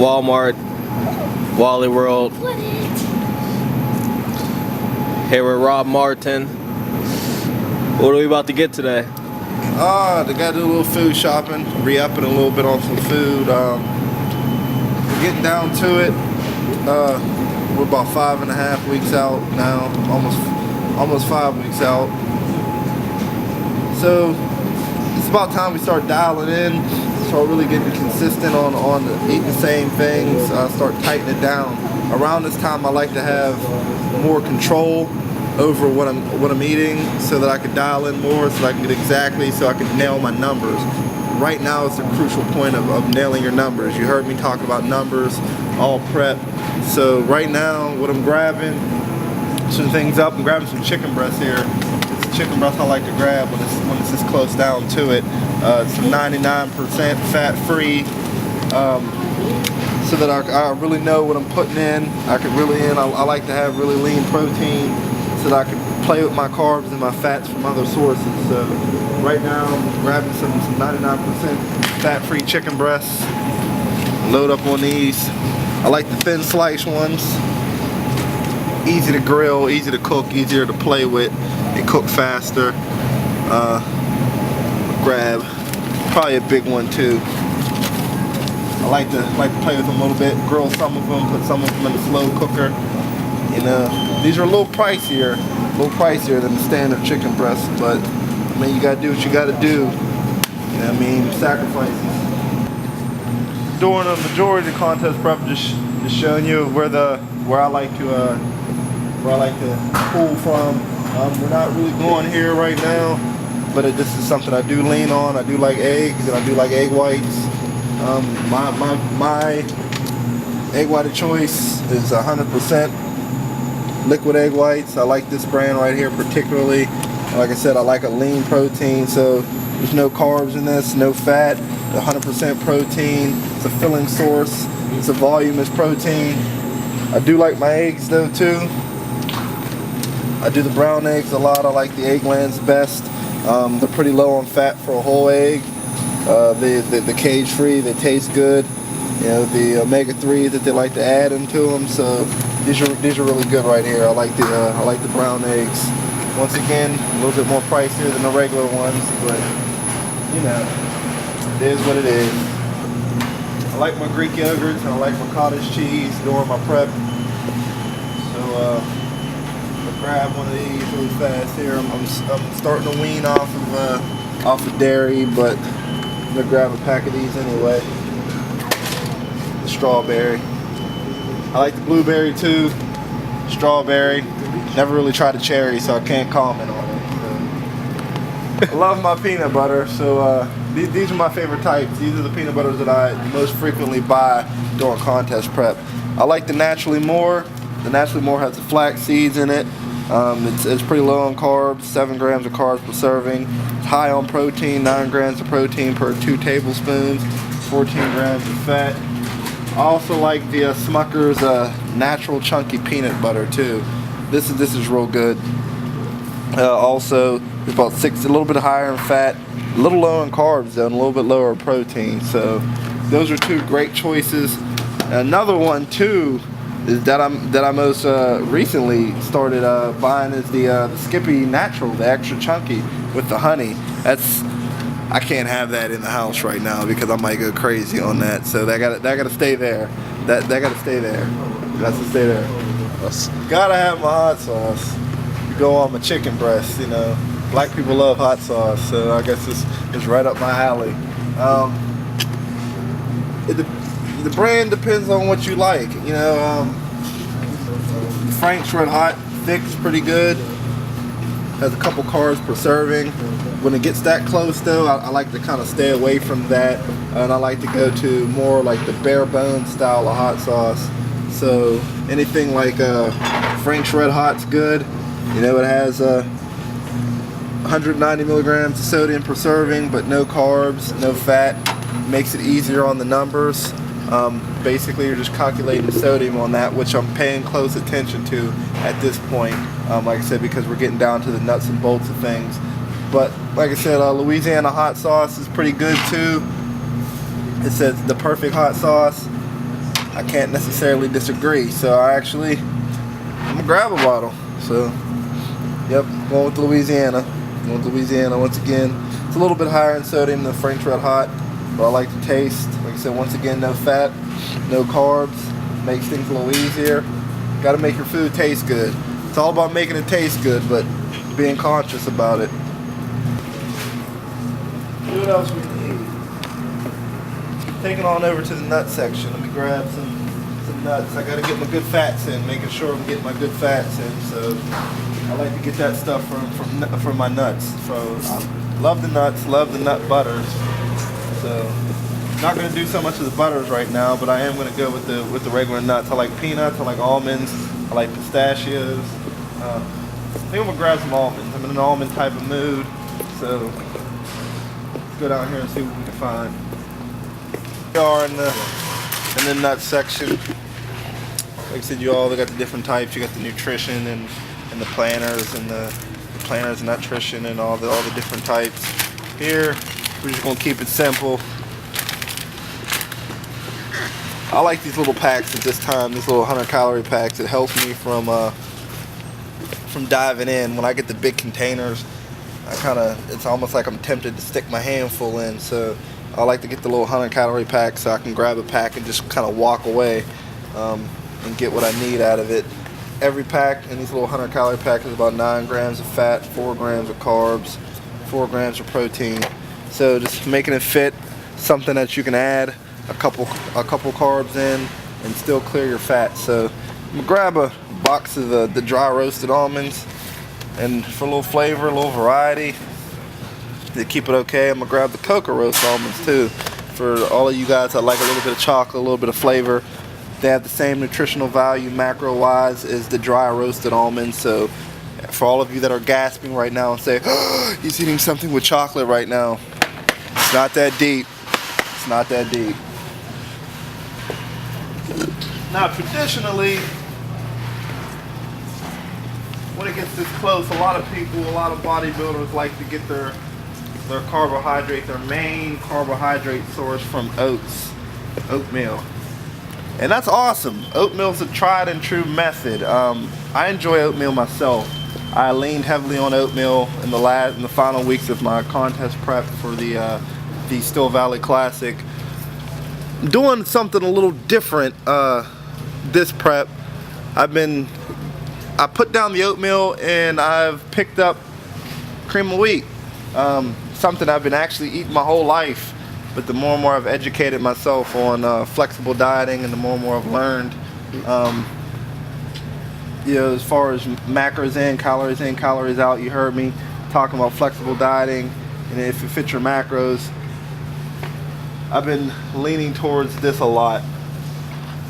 Walmart, Wally World. Here with Rob Martin. What are we about to get today? They gotta do a little food shopping, re-upping a little bit on some food. We're getting down to it. We're about 5.5 weeks out now, almost 5 weeks out. So it's about time we start dialing in, start really getting consistent on eating the same things, start tightening it down. Around this time I like to have more control over what I'm eating, so that I can dial in more, so that I can get exactly, so I can nail my numbers. Right now it's a crucial point of nailing your numbers. You heard me talk about numbers, all prep. So right now what I'm grabbing, some things up, I'm grabbing some chicken breast here. It's a chicken breast I like to grab when it's this close down to it. It's 99% fat free, so that I really know what I'm putting in. I like to have really lean protein, so that I can play with my carbs and my fats from other sources. So right now I'm grabbing some 99% fat-free chicken breasts. Load up on these. I like the thin slice ones. Easy to grill, easy to cook, easier to play with, and cook faster. Grab probably a big one too. I like to play with them a little bit, grill some of them, put some of them in the slow cooker. You know, these are a little pricier than the standard chicken breast, but I mean, you gotta do what you gotta do. You know what I mean? Sacrifices. During the majority of the contest prep, just showing you where I like to pull from. We're not really going here right now, but this is something I do lean on. I do like eggs, and I do like egg whites. My egg white of choice is 100% liquid egg whites. I like this brand right here particularly. Like I said, I like a lean protein, so there's no carbs in this, no fat, 100% protein. It's a filling source. It's a voluminous protein. I do like my eggs though too. I do the brown eggs a lot. I like the Egglands best. They're pretty low on fat for a whole egg. The cage free, they taste good. You know, the omega-3 that they like to add into them. So these are really good right here. I like the brown eggs. Once again, a little bit more pricier than the regular ones, but you know, it is what it is. I like my Greek yogurts and I like my cottage cheese during my prep. So I'll grab one of these really fast here. I'm starting to wean off of dairy, but I'm gonna grab a pack of these anyway. The strawberry. I like the blueberry too. Strawberry. Never really tried a cherry, so I can't comment on it. So. I love my peanut butter, so these are my favorite types. These are the peanut butters that I most frequently buy during contest prep. I like the Naturally More. The Naturally More has the flax seeds in it. It's pretty low on carbs, 7 grams of carbs per serving. It's high on protein, 9 grams of protein per 2 tablespoons, 14 grams of fat. I also like the Smucker's natural chunky peanut butter too. This is real good. Also, it's about a little bit higher in fat, a little low in carbs though, and a little bit lower in protein. So those are 2 great choices. Another one too is that I most recently started buying is the Skippy Natural, the extra chunky with the honey. I can't have that in the house right now because I might go crazy on that. So that gotta stay there. That gotta stay there. That's to stay there. Gotta have my hot sauce. Go on my chicken breast. You know, black people love hot sauce, so I guess it's right up my alley. The brand depends on what you like. You know, Frank's Red Hot Thick is pretty good. Has a couple carbs per serving. When it gets that close though, I like to kind of stay away from that, and I like to go to more like the bare bones style of hot sauce. So anything like Frank's Red Hot's good. You know, it has 190 milligrams of sodium per serving, but no carbs, no fat. Makes it easier on the numbers. Basically, you're just calculating the sodium on that, which I'm paying close attention to at this point. Like I said, because we're getting down to the nuts and bolts of things. But like I said, Louisiana hot sauce is pretty good too. It says the perfect hot sauce. I can't necessarily disagree. So I'm gonna grab a bottle. So, yep, going with Louisiana. Going with Louisiana once again. It's a little bit higher in sodium than French Red Hot, but I like the taste. Like I said, once again, no fat, no carbs. Makes things a little easier. Got to make your food taste good. It's all about making it taste good, but being conscious about it. What else we need? Taking on over to the nut section. Let me grab some nuts. I gotta get my good fats in, making sure I'm getting my good fats in. So I like to get that stuff from my nuts. So I love the nuts, love the nut butters. So not gonna do so much of the butters right now, but I am gonna go with the regular nuts. I like peanuts, I like almonds, I like pistachios. I think I'm gonna grab some almonds. I'm in an almond type of mood, so let's go down here and see what we can find. We are in the nut section. Like I said, they got the different types. You got the nutrition and the planters and the planters and nutrition and all the different types. Here, we're just gonna keep it simple. I like these little packs at this time. These little 100-calorie packs. It helps me from diving in. When I get the big containers, it's almost like I'm tempted to stick my handful in. So I like to get the little 100-calorie pack so I can grab a pack and just kind of walk away and get what I need out of it. Every pack in these little 100-calorie packs is about 9 grams of fat, 4 grams of carbs, 4 grams of protein. So just making it fit, something that you can add a couple carbs in and still clear your fat. So I'm gonna grab a box of the dry roasted almonds, and for a little flavor, a little variety, to keep it okay, I'm gonna grab the cocoa roast almonds too. For all of you guys that like a little bit of chocolate, a little bit of flavor, they have the same nutritional value macro wise as the dry roasted almonds. So for all of you that are gasping right now and say, oh, he's eating something with chocolate right now, it's not that deep. It's not that deep. Now traditionally, when it gets this close, a lot of bodybuilders like to get their carbohydrate, their main carbohydrate source from oatmeal. And that's awesome. Oatmeal's a tried and true method. I enjoy oatmeal myself. I leaned heavily on oatmeal in the final weeks of my contest prep for the Still Valley Classic. Doing something a little different this prep. I put down the oatmeal and I've picked up cream of wheat. Something I've been actually eating my whole life, but the more and more I've educated myself on flexible dieting, and the more and more I've learned, as far as macros in, calories out, you heard me talking about flexible dieting, and if it fits your macros, I've been leaning towards this a lot.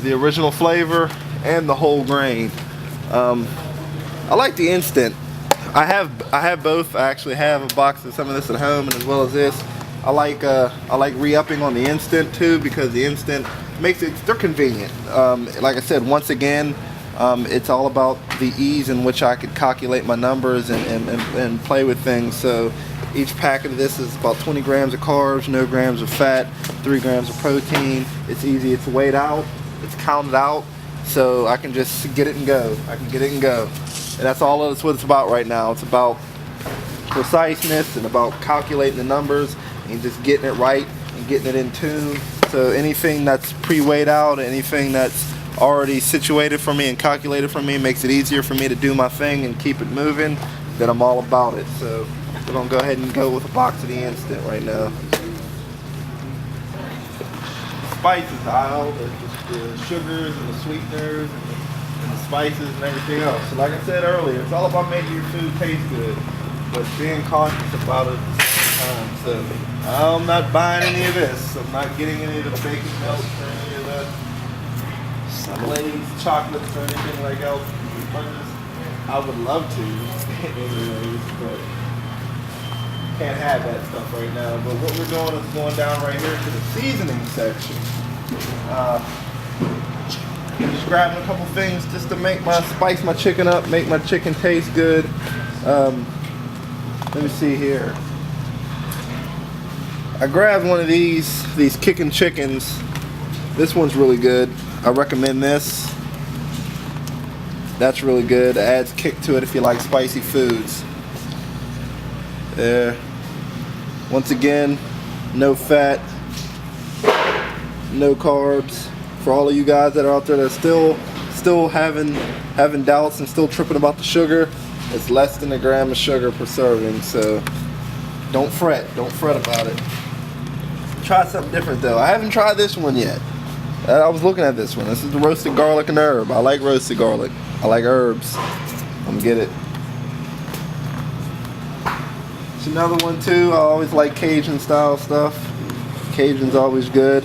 The original flavor and the whole grain. I like the instant. I have both. I actually have a box of some of this at home, and as well as this. I like re-upping on the instant too, because the instant they're convenient. Like I said, once again, it's all about the ease in which I could calculate my numbers and play with things. So each pack of this is about 20 grams of carbs, no grams of fat, 3 grams of protein. It's easy. It's weighed out. It's counted out. So I can just get it and go. And that's all that's what it's about right now. It's about preciseness and about calculating the numbers and just getting it right and getting it in tune. So anything that's pre-weighed out, anything that's already situated for me and calculated for me, makes it easier for me to do my thing and keep it moving, then I'm all about it. So we're gonna go ahead and go with a box of the instant right now. Spices aisle, the sugars and the sweeteners and the spices and everything else. So like I said earlier, it's all about making your food taste good, but being conscious about it at the same time. So I'm not buying any of this. I'm not getting any of the bacon milk or any of the glazed chocolates or anything like else. I would love to, but can't have that stuff right now. But what we're doing is going down right here to the seasoning section. Just grabbing a couple things just to spice my chicken up, make my chicken taste good. Let me see here. I grabbed one of these kicking chickens. This one's really good. I recommend this. That's really good. It adds kick to it if you like spicy foods. There. Once again, no fat, no carbs. For all of you guys that are out there that are still having doubts and still tripping about the sugar, it's less than a gram of sugar per serving. So don't fret about it. Try something different though. I haven't tried this one yet. I was looking at this one. This is the roasted garlic and herb. I like roasted garlic. I like herbs. I'm gonna get it. It's another one too. I always like Cajun style stuff. Cajun's always good,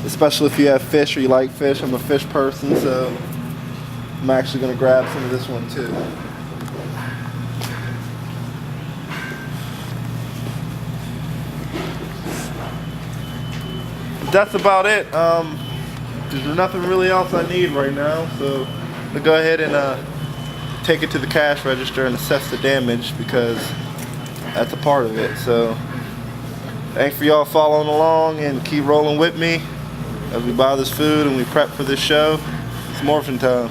especially if you have fish or you like fish. I'm a fish person, so I'm actually gonna grab some of this one too. That's about it. There's nothing really else I need right now, so I'm gonna go ahead and take it to the cash register and assess the damage, because that's a part of it. So thanks for y'all following along, and keep rolling with me as we buy this food and we prep for this show. It's morphin' time.